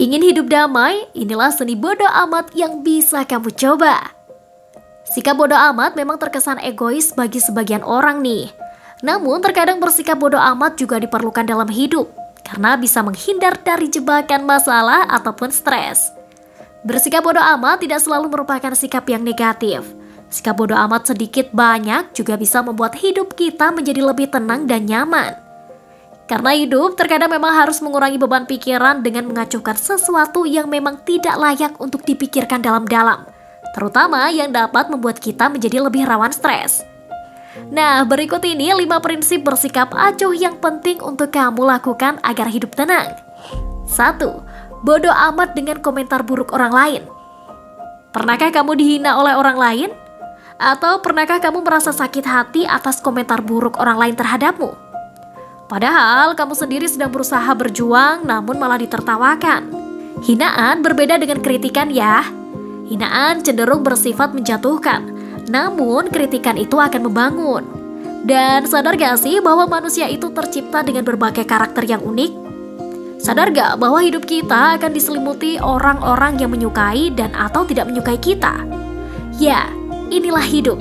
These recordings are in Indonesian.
Ingin hidup damai? Inilah seni bodo amat yang bisa kamu coba. Sikap bodo amat memang terkesan egois bagi sebagian orang nih. Namun terkadang bersikap bodo amat juga diperlukan dalam hidup, karena bisa menghindar dari jebakan masalah ataupun stres. Bersikap bodo amat tidak selalu merupakan sikap yang negatif. Sikap bodo amat sedikit banyak juga bisa membuat hidup kita menjadi lebih tenang dan nyaman. Karena hidup terkadang memang harus mengurangi beban pikiran dengan mengacuhkan sesuatu yang memang tidak layak untuk dipikirkan dalam-dalam, terutama yang dapat membuat kita menjadi lebih rawan stres. Nah, berikut ini 5 prinsip bersikap acuh yang penting untuk kamu lakukan agar hidup tenang. 1. Bodo amat dengan komentar buruk orang lain. Pernahkah kamu dihina oleh orang lain? Atau pernahkah kamu merasa sakit hati atas komentar buruk orang lain terhadapmu? Padahal kamu sendiri sedang berusaha berjuang namun malah ditertawakan. Hinaan berbeda dengan kritikan ya. Hinaan cenderung bersifat menjatuhkan, namun kritikan itu akan membangun. Dan sadar gak sih bahwa manusia itu tercipta dengan berbagai karakter yang unik? Sadar gak bahwa hidup kita akan diselimuti orang-orang yang menyukai dan atau tidak menyukai kita? Ya, inilah hidup.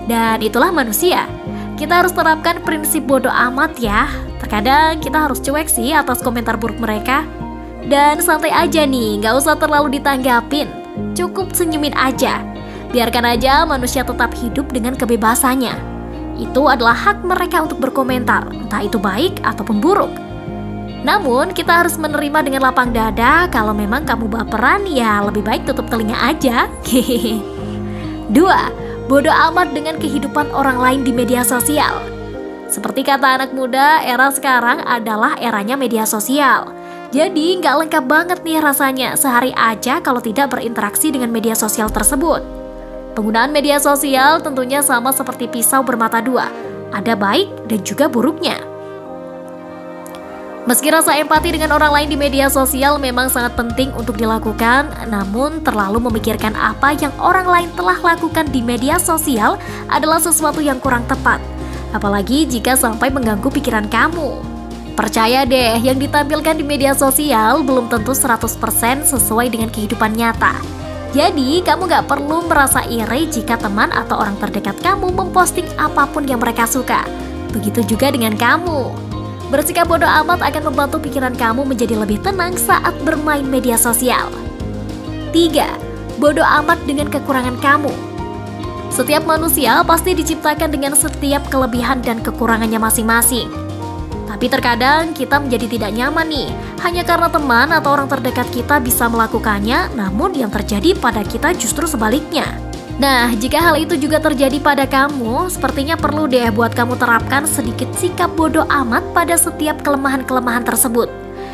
Dan itulah manusia. Kita harus terapkan prinsip bodo amat ya. Terkadang kita harus cuek sih atas komentar buruk mereka. Dan santai aja nih, gak usah terlalu ditanggapin. Cukup senyumin aja. Biarkan aja manusia tetap hidup dengan kebebasannya. Itu adalah hak mereka untuk berkomentar, entah itu baik ataupun buruk. Namun kita harus menerima dengan lapang dada. Kalau memang kamu baperan, ya lebih baik tutup telinga aja. 2. Bodo amat dengan kehidupan orang lain di media sosial. Seperti kata anak muda, era sekarang adalah eranya media sosial. Jadi nggak lengkap banget nih rasanya sehari aja kalau tidak berinteraksi dengan media sosial tersebut. Penggunaan media sosial tentunya sama seperti pisau bermata dua. Ada baik dan juga buruknya. Meski rasa empati dengan orang lain di media sosial memang sangat penting untuk dilakukan, namun terlalu memikirkan apa yang orang lain telah lakukan di media sosial adalah sesuatu yang kurang tepat. Apalagi jika sampai mengganggu pikiran kamu. Percaya deh, yang ditampilkan di media sosial belum tentu 100% sesuai dengan kehidupan nyata. Jadi, kamu gak perlu merasa iri jika teman atau orang terdekat kamu memposting apapun yang mereka suka. Begitu juga dengan kamu. Bersikap bodo amat akan membantu pikiran kamu menjadi lebih tenang saat bermain media sosial. 3. Bodo amat dengan kekurangan kamu. Setiap manusia pasti diciptakan dengan setiap kelebihan dan kekurangannya masing-masing. Tapi terkadang kita menjadi tidak nyaman nih, hanya karena teman atau orang terdekat kita bisa melakukannya, namun yang terjadi pada kita justru sebaliknya. Nah, jika hal itu juga terjadi pada kamu, sepertinya perlu deh buat kamu terapkan sedikit sikap bodo amat pada setiap kelemahan-kelemahan tersebut.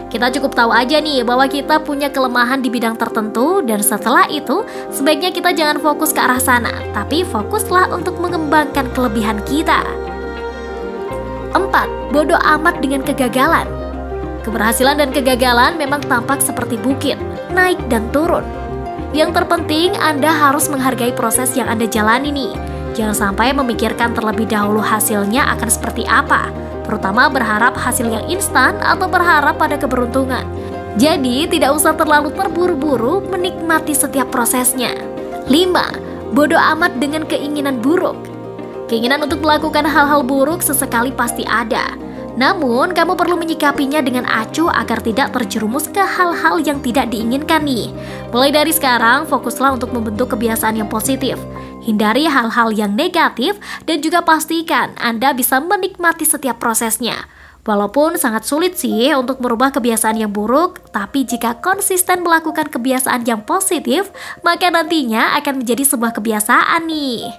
Kita cukup tahu aja nih bahwa kita punya kelemahan di bidang tertentu, dan setelah itu sebaiknya kita jangan fokus ke arah sana, tapi fokuslah untuk mengembangkan kelebihan kita. 4. Bodo amat dengan kegagalan. Keberhasilan dan kegagalan memang tampak seperti bukit, naik dan turun. Yang terpenting, Anda harus menghargai proses yang Anda jalani nih. Jangan sampai memikirkan terlebih dahulu hasilnya akan seperti apa, terutama berharap hasil yang instan atau berharap pada keberuntungan. Jadi, tidak usah terlalu terburu-buru menikmati setiap prosesnya. 5. Bodo amat dengan keinginan buruk. Keinginan untuk melakukan hal-hal buruk sesekali pasti ada. Namun, kamu perlu menyikapinya dengan acuh agar tidak terjerumus ke hal-hal yang tidak diinginkan nih. Mulai dari sekarang, fokuslah untuk membentuk kebiasaan yang positif. Hindari hal-hal yang negatif dan juga pastikan Anda bisa menikmati setiap prosesnya. Walaupun sangat sulit sih untuk merubah kebiasaan yang buruk, tapi jika konsisten melakukan kebiasaan yang positif, maka nantinya akan menjadi sebuah kebiasaan nih.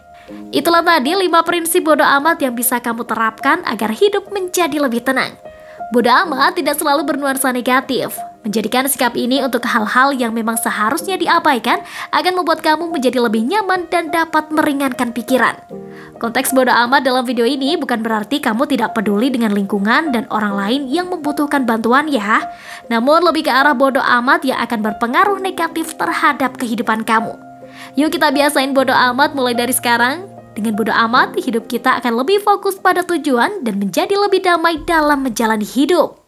Itulah tadi 5 prinsip bodo amat yang bisa kamu terapkan agar hidup menjadi lebih tenang. Bodo amat tidak selalu bernuansa negatif. Menjadikan sikap ini untuk hal-hal yang memang seharusnya diabaikan akan membuat kamu menjadi lebih nyaman dan dapat meringankan pikiran. Konteks bodo amat dalam video ini bukan berarti kamu tidak peduli dengan lingkungan dan orang lain yang membutuhkan bantuan ya. Namun lebih ke arah bodo amat yang akan berpengaruh negatif terhadap kehidupan kamu. Yuk kita biasain bodo amat mulai dari sekarang. Dengan bodo amat, hidup kita akan lebih fokus pada tujuan dan menjadi lebih damai dalam menjalani hidup.